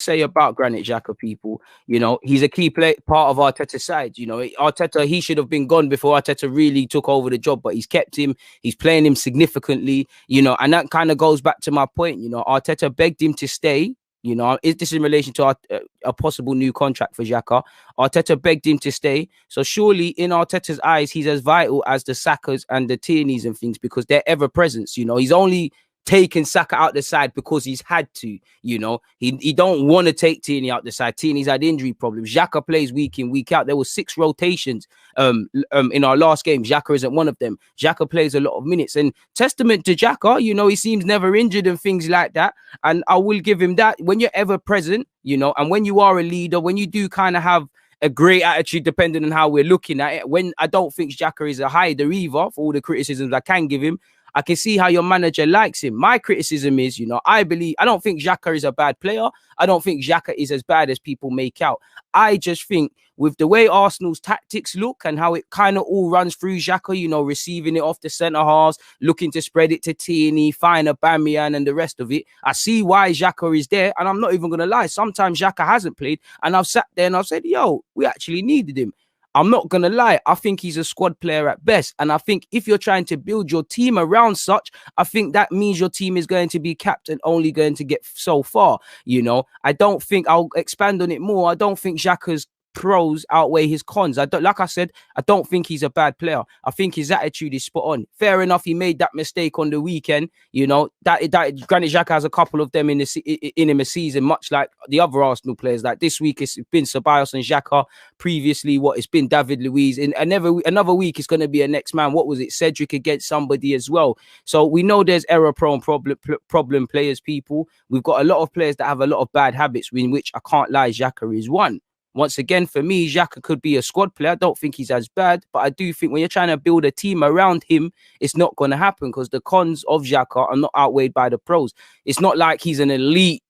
say about Granit Xhaka, people, he's a key part of Arteta's side. Arteta, he should have been gone before Arteta really took over the job, but he's kept him. He's playing him significantly, and that kind of goes back to my point. Arteta begged him to stay. Is this in relation to a possible new contract for Xhaka? Arteta begged him to stay. So surely in Arteta's eyes, he's as vital as the Sakas and the Tierney's and things, because they're ever present. He's only taking Saka out the side because he's had to. He don't want to take Tierney out the side. Tierney's had injury problems. Xhaka plays week in, week out. There were 6 rotations in our last game. Xhaka isn't one of them. Xhaka plays a lot of minutes, and testament to Xhaka, he seems never injured and things like that. And I will give him that. When you're ever present, and when you are a leader, when you do kind of have a great attitude, depending on how we're looking at it. When I don't think Xhaka is a hider either, for all the criticisms I can give him, I can see how your manager likes him. My criticism is, I don't think Xhaka is a bad player. I don't think Xhaka is as bad as people make out. I just think with the way Arsenal's tactics look and how it kind of all runs through Xhaka, receiving it off the centre halves, looking to spread it to Tierney, find Aubameyang and the rest of it. I see why Xhaka is there, and I'm not even going to lie. Sometimes Xhaka hasn't played, and I've sat there and I've said, yo, we actually needed him. I'm not going to lie. I think he's a squad player at best. And I think if you're trying to build your team around such, I think that means your team is going to be capped and only going to get so far. I don't think, I'll expand on it more. I don't think Xhaka's pros outweigh his cons. Like I said, I don't think he's a bad player. I think his attitude is spot on. Fair enough, he made that mistake on the weekend. That Granit Xhaka has a couple of them in him a season, much like the other Arsenal players. Like this week, it's been Ceballos and Xhaka. Previously, it's been David Luiz. In another week, it's going to be a next man. What was it? Cedric against somebody as well. So we know there's error-prone problem players, people. We've got a lot of players that have a lot of bad habits, in which I can't lie, Xhaka is one. Once again, for me, Xhaka could be a squad player. I don't think he's as bad, but I do think when you're trying to build a team around him, it's not going to happen because the cons of Xhaka are not outweighed by the pros. It's not like he's an elite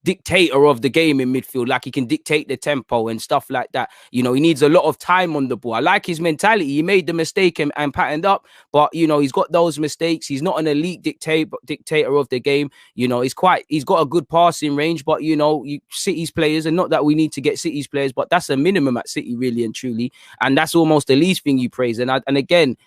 dictator of the game in midfield, like he can dictate the tempo and stuff like that. He needs a lot of time on the ball. I like his mentality. He made the mistake and patterned up, but he's got those mistakes. He's not an elite dictator of the game. He's got a good passing range, but City's players, and not that we need to get City's players, but that's a minimum at City, really and truly, and that's almost the least thing you praise. And again,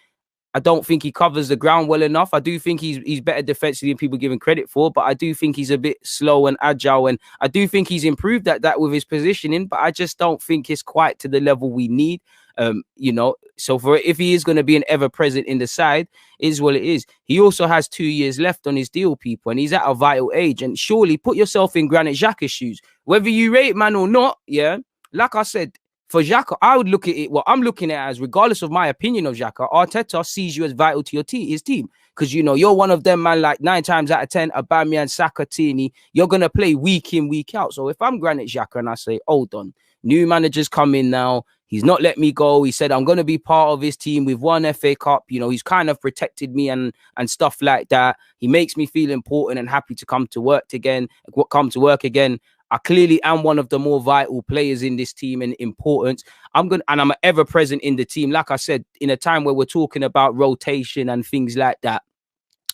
I don't think he covers the ground well enough. I do think he's better defensively than people give him credit for, but I do think he's a bit slow and agile, and I do think he's improved at that with his positioning, but I just don't think it's quite to the level we need. So if he is going to be an ever-present in the side, is what it is. He also has 2 years left on his deal, people, and he's at a vital age. And surely put yourself in Granit Xhaka's shoes. Whether you rate man or not, yeah, like I said, for Xhaka, I would look at it, what I'm looking at as, regardless of my opinion of Xhaka, Arteta sees you as vital to his team. Because, you're one of them, man, like 9 times out of 10, Aubameyang, Saka, Tierney, you're going to play week in, week out. So if I'm Granit Xhaka and I say, hold on, new managers come in now, he's not let me go. He said, I'm going to be part of his team. We've won FA Cup. He's kind of protected me and stuff like that. He makes me feel important and happy to come to work again. I clearly am one of the more vital players in this team and importance. And I'm ever present in the team. Like I said, in a time where we're talking about rotation and things like that,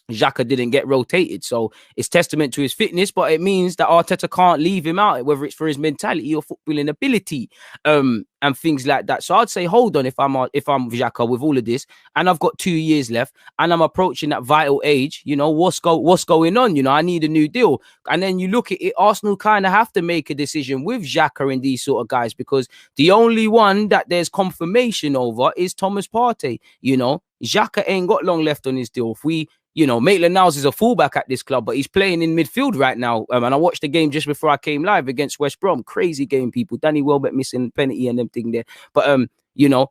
Xhaka didn't get rotated. So it's testament to his fitness, but it means that Arteta can't leave him out, whether it's for his mentality or footballing ability, and things like that. So I'd say, hold on, if I'm Xhaka with all of this, and I've got 2 years left, and I'm approaching that vital age, what's going on? I need a new deal. And then you look at it, Arsenal kind of have to make a decision with Xhaka and these sort of guys, because the only one that there's confirmation over is Thomas Partey. Xhaka ain't got long left on his deal. If we Maitland-Niles is a fullback at this club, but he's playing in midfield right now. And I watched the game just before I came live against West Brom. Crazy game, people. Danny Welbeck missing penalty and everything there. But,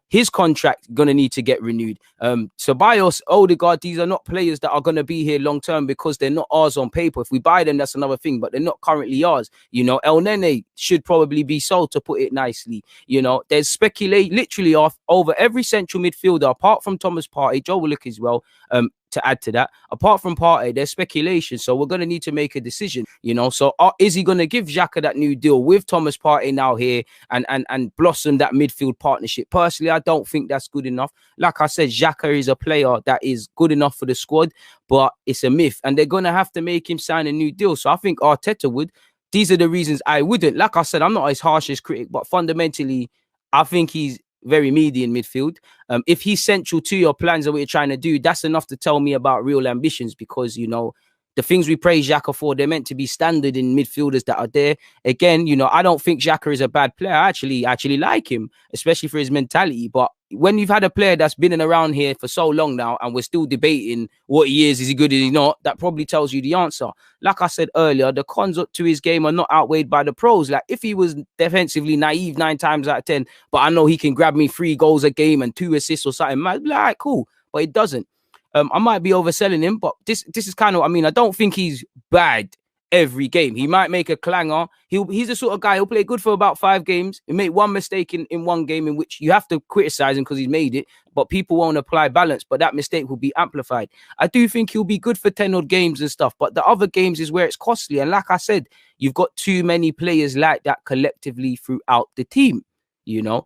his contract going to need to get renewed. Ceballos, Odegaard, these are not players that are going to be here long-term because they're not ours on paper. If we buy them, that's another thing, but they're not currently ours. El Nene should probably be sold, to put it nicely. There's speculation literally off over every central midfielder, apart from Thomas Partey, Joe Willock as well, to add to that. Apart from Partey, there's speculation. So we're going to need to make a decision, So is he going to give Xhaka that new deal with Thomas Partey now here and blossom that midfield partnership? Personally, I don't think that's good enough. Like I said, Xhaka is a player that is good enough for the squad, but it's a myth. And they're going to have to make him sign a new deal. So I think Arteta would these are the reasons I wouldn't. Like I said, I'm not his harshest critic, but fundamentally, I think he's very meaty in midfield. If he's central to your plans and what you're trying to do, that's enough to tell me about real ambitions, because, you know, the things we praise Xhaka for, they're meant to be standard in midfielders that are there. Again, you know, I don't think Xhaka is a bad player. I actually like him, especially for his mentality. But when you've had a player that's been around here for so long now, and we're still debating what he is he good, is he not? That probably tells you the answer. Like I said earlier, the cons up to his game are not outweighed by the pros. Like, if he was defensively naive 9 times out of 10, but I know he can grab me 3 goals a game and 2 assists or something, I'd be like, all right, cool. But it doesn't. I might be overselling him, but this is kind of, I mean, I don't think he's bad every game. He might make a clanger. He's the sort of guy who'll play good for about 5 games. He make one mistake in one game in which you have to criticize him because he's made it, but people won't apply balance, but that mistake will be amplified. I do think he'll be good for 10 odd games and stuff, but the other games is where it's costly. And like I said, you've got too many players like that collectively throughout the team, you know.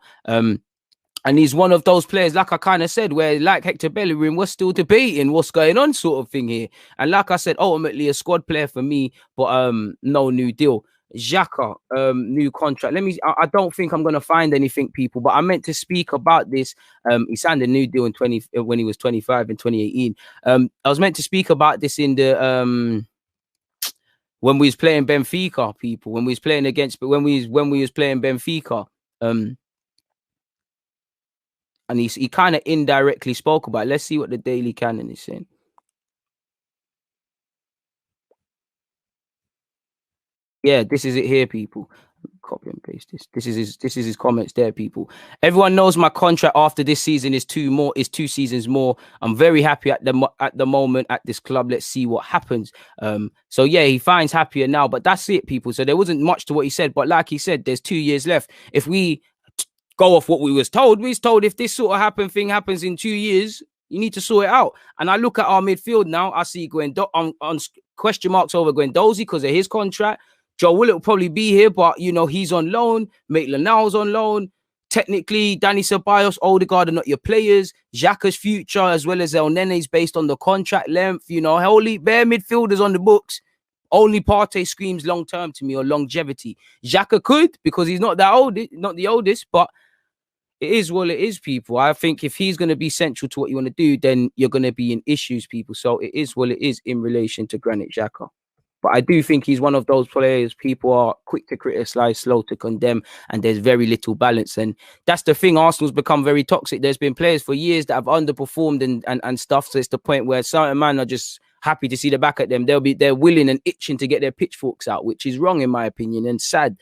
And he's one of those players, like I kind of said, where, like Hector Bellerin, we're still debating what's going on, sort of thing here. And like I said, ultimately a squad player for me, but no new deal. Xhaka, new contract. I don't think I'm gonna find anything, people, but I meant to speak about this. He signed a new deal in when he was 25 in 2018. I was meant to speak about this in the when we was playing Benfica, people. When we was playing Benfica. And he kind of indirectly spoke about it. Let's see what the Daily Canon is saying. Yeah, this is it here, people. Copy and paste this. This is his comments there, people. Everyone knows my contract after this season is 2 seasons more. I'm very happy at the moment at this club. Let's see what happens. So yeah, he finds happier now, but that's it, people. So there wasn't much to what he said, but like he said, there's 2 years left. If we go off what we was told if this sort of thing happens in 2 years, you need to sort it out. And I look at our midfield now, I see on question marks over Guendouzi because of his contract. Joe Willock will probably be here, but, you know, he's on loan. Maitland-Niles on loan. Technically, Dani Ceballos, Odegaard are not your players. Xhaka's future, as well as El Nene's, based on the contract length. You know, holy bare midfielders on the books. Only Partey screams long-term to me, or longevity. Xhaka could, because he's not that old, not the oldest, but it is what it is, people. I think if he's going to be central to what you want to do, then you're going to be in issues, people. So it is what it is in relation to Granit Xhaka. But I do think he's one of those players people are quick to criticize, slow to condemn, and there's very little balance. And that's the thing. Arsenal's become very toxic. There's been players for years that have underperformed and stuff. So it's the point where certain men are just happy to see the back at them. They're willing and itching to get their pitchforks out, which is wrong in my opinion and sad.